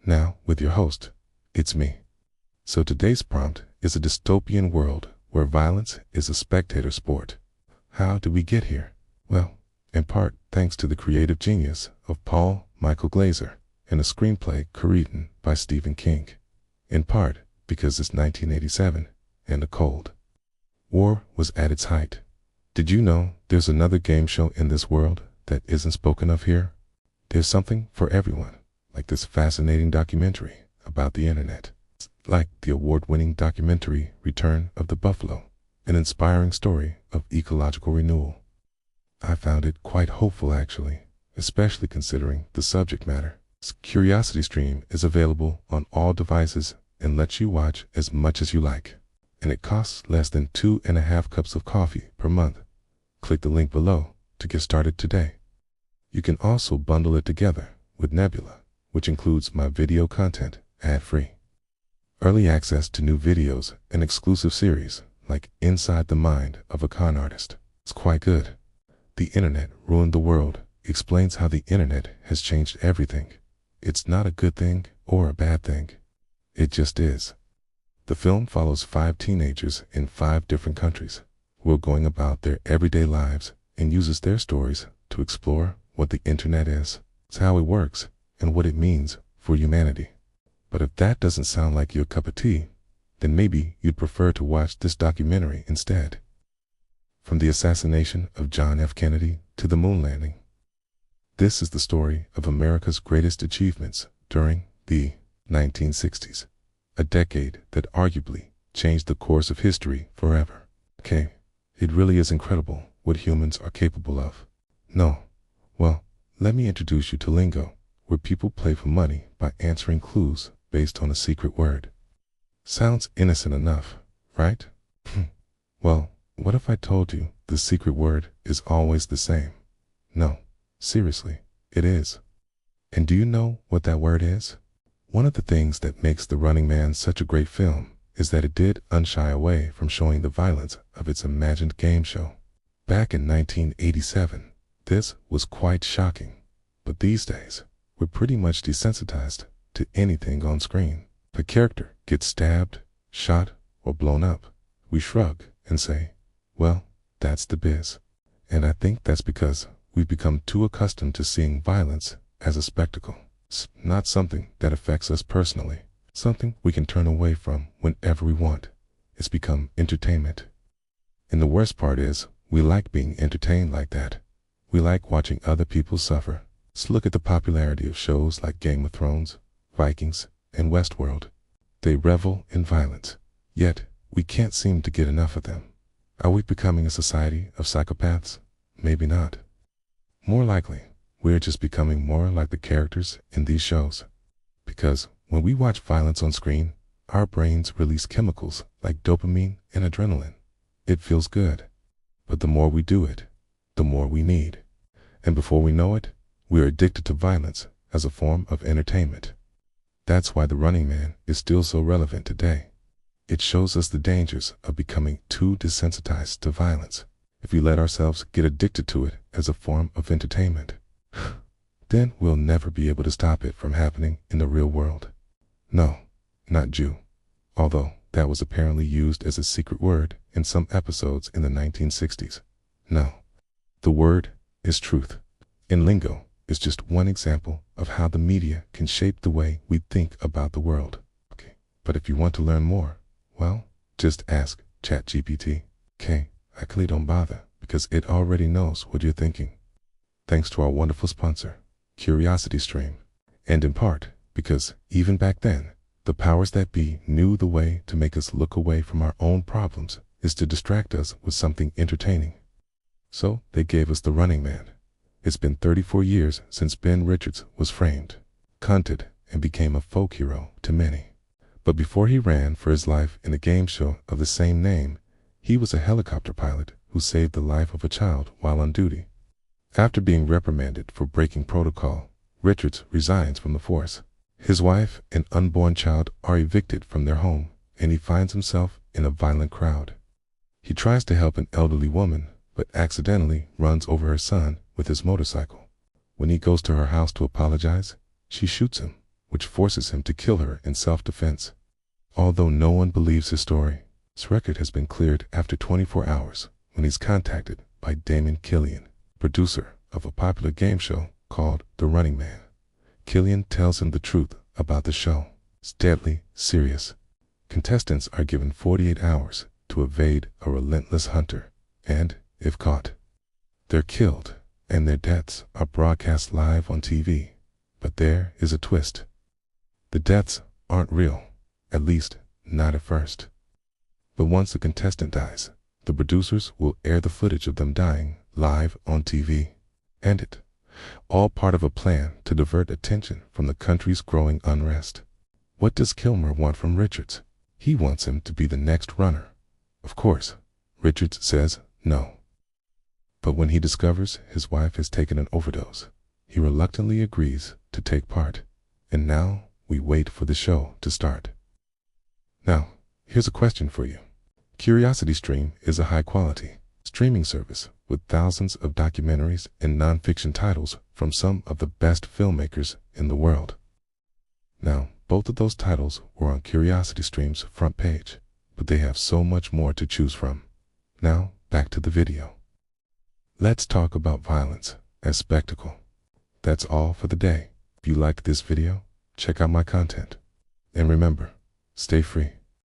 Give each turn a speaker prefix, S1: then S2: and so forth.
S1: Now with your host, it's me. So today's prompt is a dystopian world where violence is a spectator sport. How did we get here? Well, in part thanks to the creative genius of Paul Michael Glaser and a screenplay co-written by Stephen King. In part because it's 1987 and the Cold War was at its height. Did you know there's another game show in this world that isn't spoken of here? There's something for everyone, like this fascinating documentary about the internet. It's like the award-winning documentary Return of the Buffalo, an inspiring story of ecological renewal. I found it quite hopeful actually, especially considering the subject matter. CuriosityStream is available on all devices and lets you watch as much as you like. And it costs less than 2.5 cups of coffee per month. Click the link below to get started today. You can also bundle it together with Nebula, which includes my video content ad-free, early access to new videos and exclusive series like Inside the Mind of a Con Artist. It's quite good. The Internet Ruined the World explains how the Internet has changed everything. It's not a good thing or a bad thing. It just is. The film follows 5 teenagers in 5 different countries who are going about their everyday lives and uses their stories to explore what the internet is, how it works, and what it means for humanity. But if that doesn't sound like your cup of tea, then maybe you'd prefer to watch this documentary instead. From the assassination of John F. Kennedy to the moon landing. This is the story of America's greatest achievements during the 1960s. A decade that arguably changed the course of history forever. Okay, it really is incredible what humans are capable of. No, well, let me introduce you to lingo, where people play for money by answering clues based on a secret word. Sounds innocent enough, right? Well, what if I told you the secret word is always the same? No, seriously, it is. And do you know what that word is? One of the things that makes The Running Man such a great film is that it did unshy away from showing the violence of its imagined game show. Back in 1987, this was quite shocking. But these days, we're pretty much desensitized to anything on screen. If a character gets stabbed, shot, or blown up, we shrug and say, well, that's the biz. And I think that's because we've become too accustomed to seeing violence as a spectacle. It's not something that affects us personally, something we can turn away from whenever we want. It's become entertainment. And the worst part is, we like being entertained like that. We like watching other people suffer. Let's look at the popularity of shows like Game of Thrones, Vikings, and Westworld. They revel in violence, yet we can't seem to get enough of them. Are we becoming a society of psychopaths? Maybe not. More likely, we're just becoming more like the characters in these shows. Because when we watch violence on screen, our brains release chemicals like dopamine and adrenaline. It feels good. But the more we do it, the more we need. And before we know it, we're addicted to violence as a form of entertainment. That's why The Running Man is still so relevant today. It shows us the dangers of becoming too desensitized to violence. If we let ourselves get addicted to it as a form of entertainment, then we'll never be able to stop it from happening in the real world. No, not Jew. Although that was apparently used as a secret word in some episodes in the 1960s. No, the word is truth. And lingo is just one example of how the media can shape the way we think about the world. Okay, but if you want to learn more, well, just ask ChatGPT. Okay, actually don't bother because it already knows what you're thinking. Thanks to our wonderful sponsor, CuriosityStream, and in part because even back then, the powers that be knew the way to make us look away from our own problems is to distract us with something entertaining. So they gave us The Running Man. It's been 34 years since Ben Richards was framed, hunted, and became a folk hero to many. But before he ran for his life in a game show of the same name, he was a helicopter pilot who saved the life of a child while on duty. After being reprimanded for breaking protocol, Richards resigns from the force. His wife and unborn child are evicted from their home, and he finds himself in a violent crowd. He tries to help an elderly woman, but accidentally runs over her son with his motorcycle. When he goes to her house to apologize, she shoots him which forces him to kill her in self-defense. Although no one believes his story, his record has been cleared after 24 hours when he's contacted by Damon Killian, producer of a popular game show called The Running Man. Killian tells him the truth about the show. It's deadly serious. Contestants are given 48 hours to evade a relentless hunter, and, if caught, they're killed, and their deaths are broadcast live on TV. But there is a twist. The deaths aren't real, at least not at first. But once a contestant dies, the producers will air the footage of them dying live on TV. And it, all part of a plan to divert attention from the country's growing unrest. What does Kilmer want from Richards? He wants him to be the next runner. Of course, Richards says no. But when he discovers his wife has taken an overdose, he reluctantly agrees to take part. And now we wait for the show to start. Now, here's a question for you. CuriosityStream is a high-quality streaming service with thousands of documentaries and non-fiction titles from some of the best filmmakers in the world. Now, both of those titles were on CuriosityStream's front page, but they have so much more to choose from. Now, back to the video. Let's talk about violence as spectacle. That's all for the day. If you liked this video, check out my content. And remember, stay free.